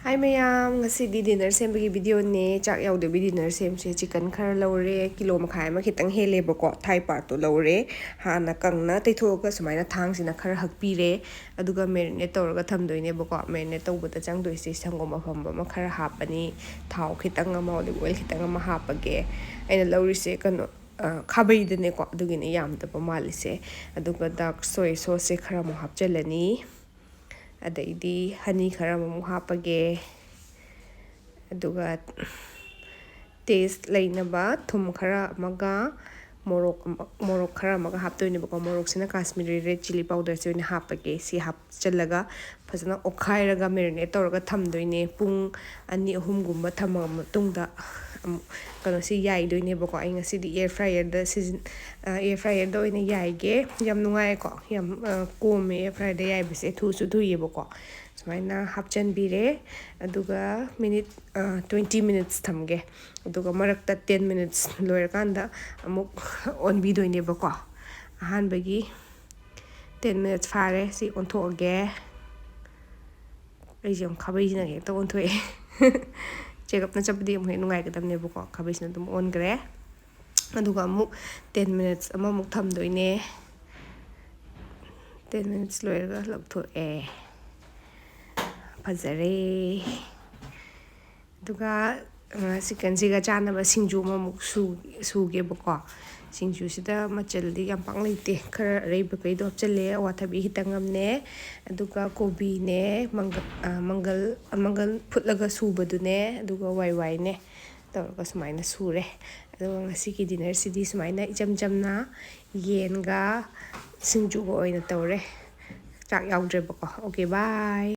Hi mayam, ngasi di dinner sembagi video ne, chak yaudebhi dinner semse chicken khara laure, kilo makhai ma khitang hele bako, thai part to laure, hana kangna taithoga sumaina thang sina khara hakpire, aduga marinate tawraga thamdoine bako, marinate tawbata changdoise sangom afamba ma khara hapani, thau khitang ama olive oil khitang ama hapage, aina laurise kano khabai dene ko adugine yamdaba malise, aduga dark soy sauce khara mo hapchalani. Adaidi honey khara mamu hapage aduga taste lainaba thum khara amaga morok khara amaga haptoine bako morok sina Kashmiri red chili powder se oine hapage si hapchalaga fazana okhairaga marinate tawraga thamdoine pung 2-3 gumba thamaga matungda kano si yaidoine bako ai ngasidi air fryer da oine yaige yam nungai ko yam kome air fryer da yaibase thusu thuye bako sumaina hapchanbire aduga minute 20 minutes thamge aduga marakta 10 minutes loirakanda amuk onbidoine bako ahanbagi 10 minutes fare si onthoage aijam khabaisina ge to onthoe check up na chapdi amhe nungai gadamne bako khabaisina dum on gre aduga amuk 10 minutes amamuk thamdoine 10 minutes loiraga lapthoe fazare aduga chicken siga chanaba singju mamuk suge bako singju sida machaldi yam pang leite khara reiba kaido hapchale awathabi hitang amne aduga kobi ne mangal phutlaga subadune aduga wai ne tawraga sumaina sure aduga ngasiki dinner sidi sumaina ijam jamna yenga singju go oina tawre chak yaudre bako okay bye